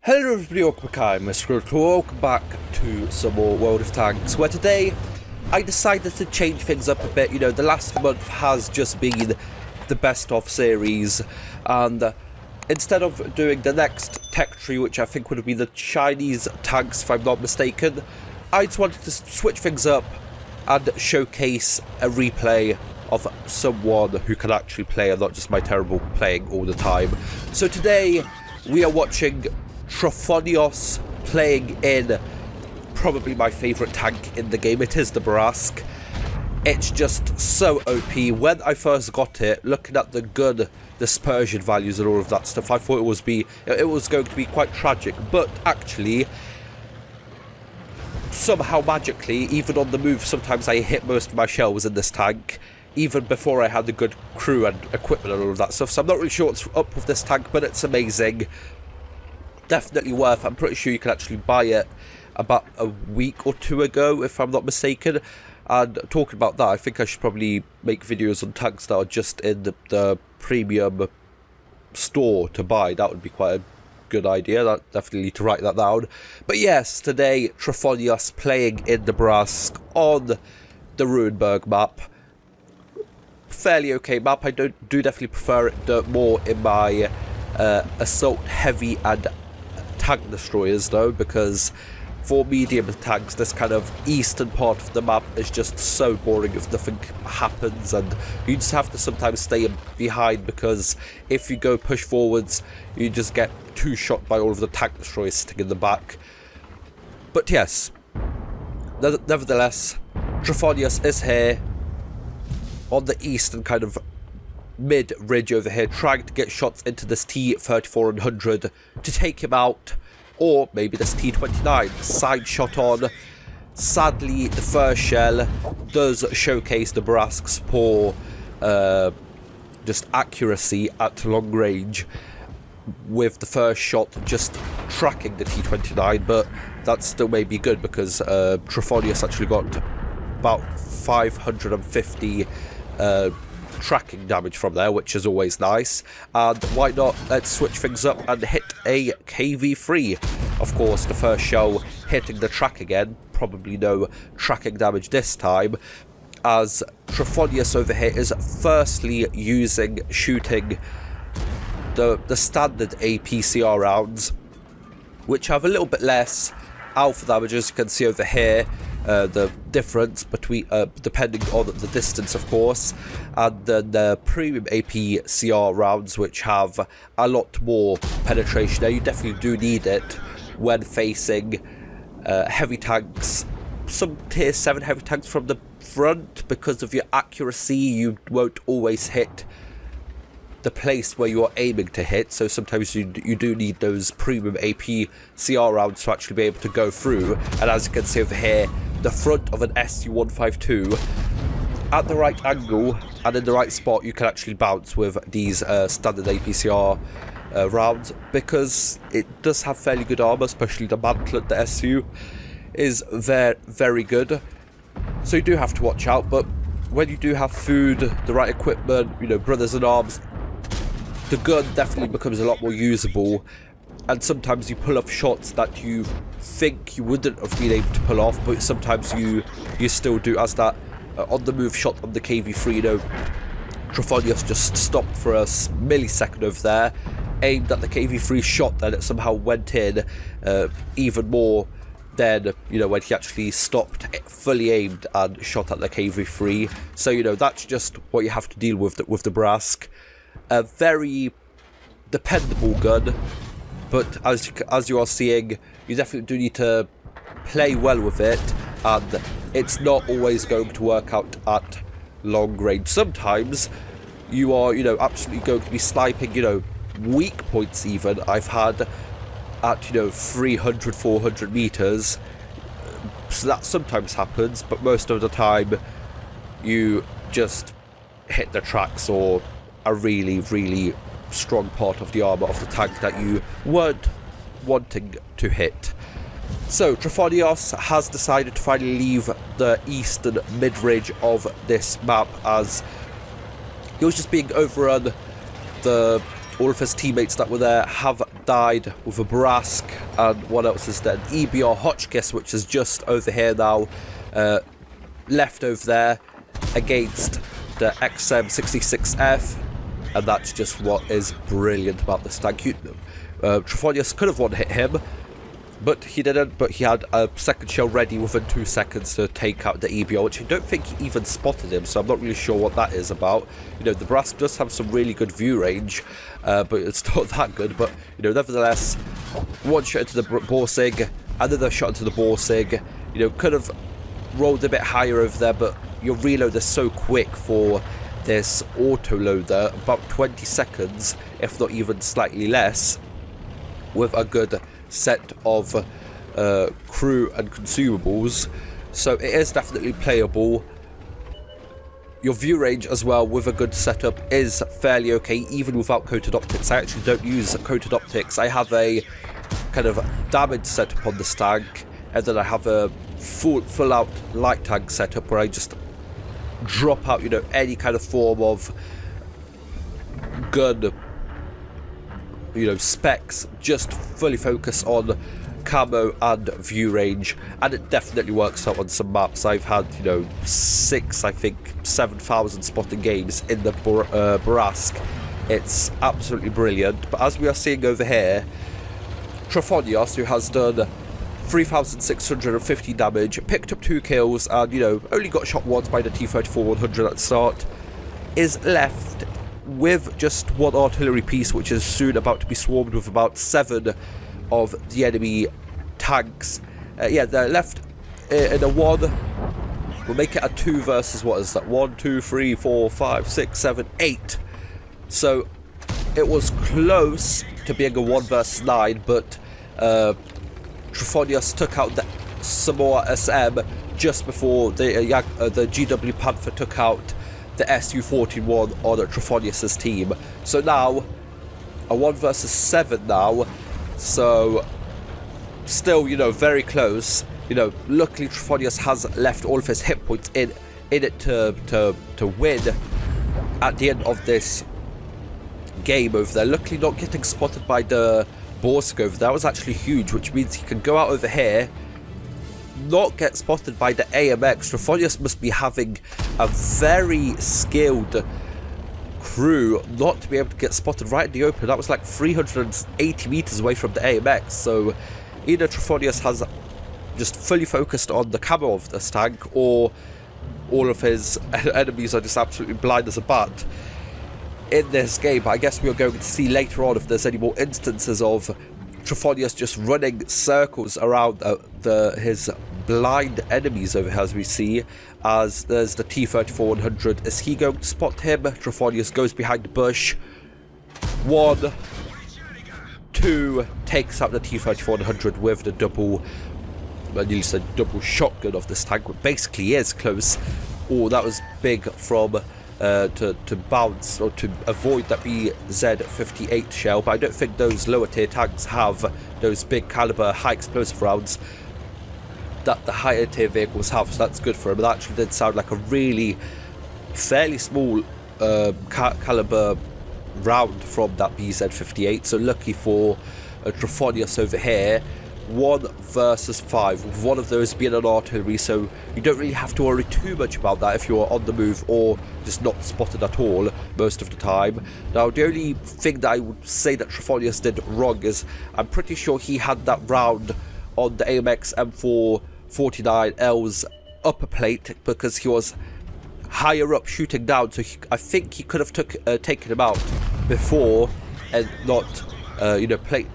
Hello everybody, welcome back. I'm MrRedClaw. Welcome back to some more World of Tanks, where today I decided to change things up a bit. You know, the last month has just been the best of series, and instead of doing the next tech tree, which I think would be the Chinese tanks if I'm not mistaken, I just wanted to switch things up and showcase a replay of someone who can actually play and not just my terrible playing all the time. So today we are watching Trophonios playing in probably my favourite tank in the game. It is the Barask. It's just so OP. When I first got it, looking at the gun dispersion values and all of that stuff, I thought it was going to be quite tragic, but actually somehow magically, even on the move, sometimes I hit most of my shells in this tank, even before I had a good crew and equipment and all of that stuff. So I'm not really sure what's up with this tank, but it's amazing. Definitely worth. I'm pretty sure you can actually buy it about a week or two ago, if I'm not mistaken. And talking about that, I think I should probably make videos on tanks that are just in the premium store to buy. That would be quite a good idea. That definitely need to write that down. But yes, today Trophonios playing in the Barask on the Ruinberg map. Fairly okay map. I do definitely prefer it more in my assault heavy and tank destroyers though, because for medium tanks this kind of eastern part of the map is just so boring if nothing happens, and you just have to sometimes stay behind, because if you go push forwards you just get two-shot by all of the tank destroyers sitting in the back. But yes, nevertheless, Trophonios is here on the eastern kind of mid-ridge over here, trying to get shots into this T-3400 to take him out, or maybe this T-29. Side shot on. Sadly, the first shell does showcase the Barask's poor just accuracy at long range, with the first shot just tracking the T-29, but that still may be good, because Trophonios actually got about 550 tracking damage from there, which is always nice. And why not, let's switch things up and hit a KV-3. Of course, the first shell hitting the track again, probably no tracking damage this time, as Trophonios over here is firstly shooting the standard APCR rounds, which have a little bit less alpha damage, as you can see over here. The difference between depending on the distance, of course, and then the premium APCR rounds, which have a lot more penetration. Now, you definitely do need it when facing heavy tanks, some tier 7 heavy tanks from the front. Because of your accuracy, you won't always hit the place where you are aiming to hit, so sometimes you do need those premium APCR rounds to actually be able to go through. And as you can see over here, the front of an SU-152, at the right angle and in the right spot, you can actually bounce with these standard APCR rounds, because it does have fairly good armor, especially the mantle at the SU is very good. So you do have to watch out, but when you do have food, the right equipment, you know, brothers in arms, the gun definitely becomes a lot more usable. And sometimes you pull off shots that you think you wouldn't have been able to pull off, but sometimes you still do, as that on the move shot on the KV-3. You know, Trophonios just stopped for a millisecond over there, aimed at the KV-3 shot, then it somehow went in even more than, you know, when he actually stopped, fully aimed and shot at the KV-3. So, you know, that's just what you have to deal with the Barask. A very dependable gun, but as you are seeing, you definitely do need to play well with it, and it's not always going to work out at long range. Sometimes you are, you know, absolutely going to be sniping, you know, weak points even. I've had at, you know, 300, 400 meters, so that sometimes happens, but most of the time you just hit the tracks or a really strong part of the armor of the tank that you weren't wanting to hit. So Trophonios has decided to finally leave the eastern mid-ridge of this map, as he was just being overrun the All of his teammates that were there have died with a Brask, and what else is there? An EBR Hotchkiss, which is just over here now, left over there against the XM66F, and that's just what is brilliant about this tank. Trophonius could have one-hit him, but he didn't, but he had a second shell ready within 2 seconds to take out the EBR, which I don't think he even spotted him, so I'm not really sure what that is about. You know, the Brask does have some really good view range, but it's not that good. But, you know, nevertheless, one shot into the Borsig, another shot into the Borsig, you know, could have rolled a bit higher over there, but your reload is so quick for this auto-loader, about 20 seconds, if not even slightly less, with a good set of crew and consumables, so it is definitely playable. Your view range as well with a good setup is fairly okay, even without coated optics. I actually don't use coated optics. I have a kind of damage setup on this tank, and then I have a full out light tank setup where I just drop out, you know, any kind of form of gun, you know, specs, just fully focus on camo and view range, and it definitely works out on some maps. I've had, you know, 7,000 spotting games in the Brask. It's absolutely brilliant. But as we are seeing over here, Trophonius, who has done 3,650 damage, picked up 2 kills, and, you know, only got shot once by the T-34-100 at the start, is left with just 1 artillery piece, which is soon about to be swarmed with about 7 of the enemy tanks. Yeah, they're left in a 1. We'll make it a 2 versus, what is that? 1, 2, 3, 4, 5, 6, 7, 8. So it was close to being a 1 versus 9, but Trophonius took out the Samoa SM just before the GW Panther took out the Su-41 on Trophonius' team. So now, a 1 versus 7 now, so still, you know, very close. You know, luckily Trophonius has left all of his hit points in it to win at the end of this game over there. Luckily not getting spotted by the Borsig over there. That was actually huge, which means he can go out over here, not get spotted by the AMX. Trophonius must be having a very skilled crew not to be able to get spotted right in the open. That was like 380 meters away from the AMX, so either Trophonius has just fully focused on the camo of this tank, or all of his enemies are just absolutely blind as a bat in this game. But I guess we are going to see later on if there's any more instances of Trophonius just running circles around his blind enemies over here, as we see, as there's the T-34-100. Is he going to spot him? Trophonius goes behind the bush. 1, 2, takes out the T-34-100 with the double, I nearly said double shotgun of this tank, but basically is close. Oh, that was big from to bounce, or to avoid that BZ-58 shell, but I don't think those lower tier tanks have those big caliber high explosive rounds that the higher tier vehicles have, so that's good for him. It actually did sound like a really fairly small caliber round from that BZ-58, so lucky for Trophonius over here. 1 versus 5, with one of those being an artillery, so you don't really have to worry too much about that if you're on the move or just not spotted at all most of the time. Now, the only thing that I would say that Trophonius did wrong is I'm pretty sure he had that round on the AMX M449L's upper plate because he was higher up shooting down, so I think he could have taken him out before and not, you know, paid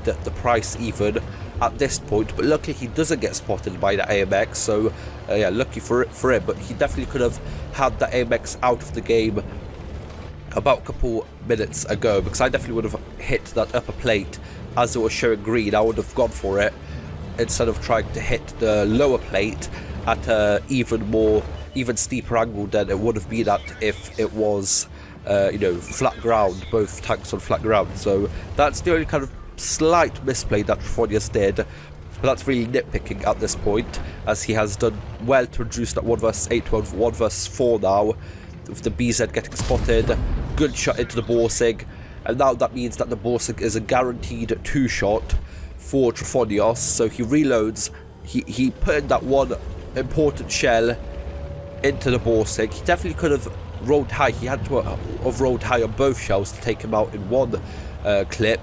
the price even at this point. But luckily he doesn't get spotted by the AMX, so yeah, lucky for him. But he definitely could have had the AMX out of the game about a couple minutes ago, because I definitely would have hit that upper plate as it was showing green. I would have gone for it instead of trying to hit the lower plate at a even steeper angle than it would have been at if it was you know, flat ground, both tanks on flat ground. So that's the only kind of slight misplay that Trophonius did, but that's really nitpicking at this point, as he has done well to reduce that 1 versus 8 to 1 versus 4 now, with the BZ getting spotted. good shot into the Borsig, and now that means that the Borsig is a guaranteed 2-shot for Trophonios. So he reloads, he put in that one important shell into the Borsig. He definitely could have rolled high. He had to have rolled high on both shells to take him out in one clip,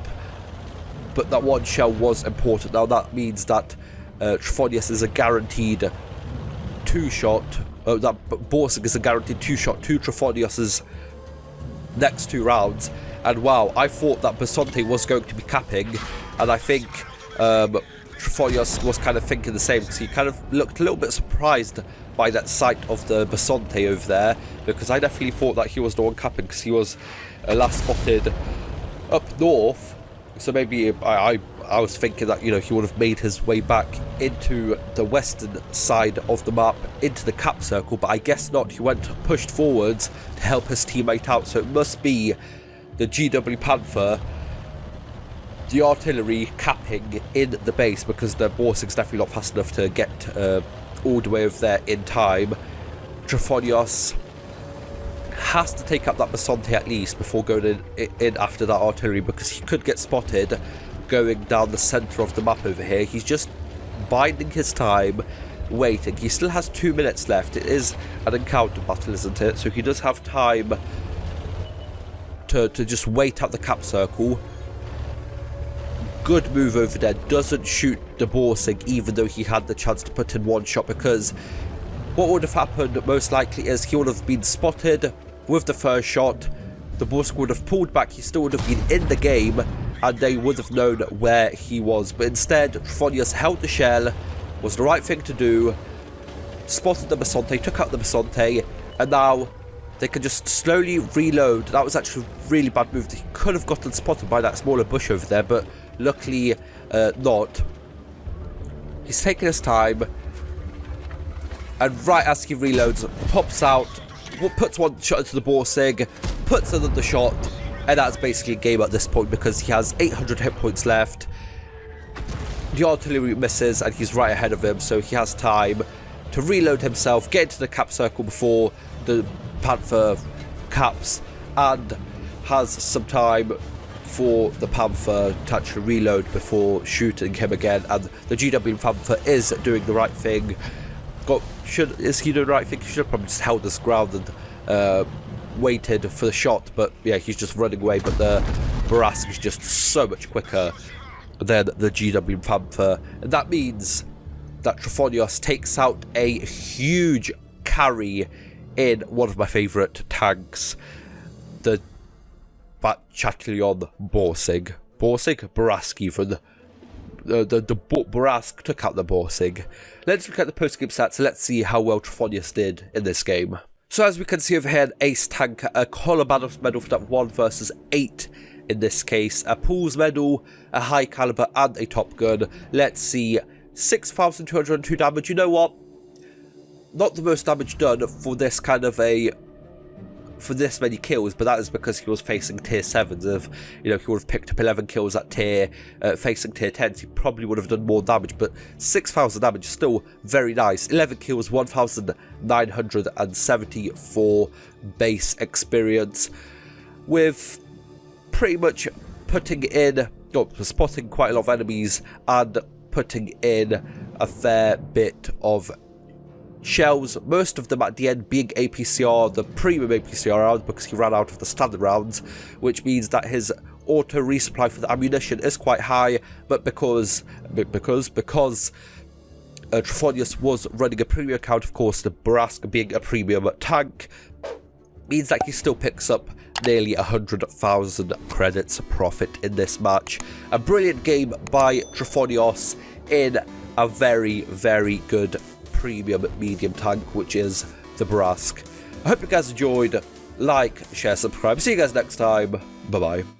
but that one shell was important. Now that means that Trophonios is a guaranteed 2-shot. That Borsig is a guaranteed 2-shot to Trophonios' next 2 rounds. And wow, I thought that Basante was going to be capping, and I think Trophonios was kind of thinking the same, because he kind of looked a little bit surprised by that sight of the Basante over there, because I definitely thought that he was the one capping, because he was last spotted up north. So maybe I was thinking that, you know, he would have made his way back into the western side of the map, into the cap circle, but I guess not. He pushed forwards to help his teammate out, so it must be the GW Panther, the artillery, capping in the base, because the Borsig's definitely not fast enough to get all the way over there in time. Trophonios has to take up that Basante at least before going in after that artillery, because he could get spotted going down the centre of the map over here. He's just biding his time, waiting. He still has 2 minutes left. It is an encounter battle, isn't it? So he does have time to just wait out the cap circle. Good move over there. Doesn't shoot the Borsig, even though he had the chance to put in one shot, because what would have happened most likely is he would have been spotted with the first shot. The Borsig would have pulled back. He still would have been in the game, and they would have known where he was. But instead, Trophonios held the shell, was the right thing to do, spotted the Basante, took out the Basante, and now they can just slowly reload. That was actually a really bad move. He could have gotten spotted by that smaller bush over there, but luckily not. He's taking his time, and right as he reloads, pops out, puts one shot into the Borsig, puts another shot, and that's basically a game at this point, because he has 800 hit points left. The artillery misses, and he's right ahead of him, so he has time to reload himself, get into the cap circle before the Panther caps, and has some time for the Panther to actually reload before shooting him again. And the GW Panther is doing the right thing. Is he doing the right thing? He should have probably just held his ground and waited for the shot, but yeah, he's just running away. But the Barask is just so much quicker than the GW Panther, and that means that Trophonios takes out a huge carry in one of my favourite tanks, the Batchalion Borsig. Barask even. The Barask took out the Borsig. Let's look at the post-game stats, and let's see how well Trophonios did in this game. So as we can see over here, an ace tank, a Colobanos medal for that 1 versus 8 in this case, a Pools medal, a high caliber, and a Top Gun. Let's see, 6,202 damage. You know what? Not the most damage done for this kind of for this many kills, but that is because he was facing tier 7s. If he would have picked up 11 kills at tier facing tier 10s, he probably would have done more damage. But 6,000 damage is still very nice. 11 kills, 1,974 base experience, with pretty much spotting quite a lot of enemies and putting in a fair bit of shells, most of them at the end being APCR, the premium APCR rounds, because he ran out of the standard rounds, which means that his auto resupply for the ammunition is quite high. But because Trophonios was running a premium account, of course, the Barask being a premium tank, means that he still picks up nearly 100,000 credits profit in this match. A brilliant game by Trophonios in a very, very good premium medium tank, which is the Barask. I hope you guys enjoyed. Like, share, subscribe. See you guys next time. Bye bye.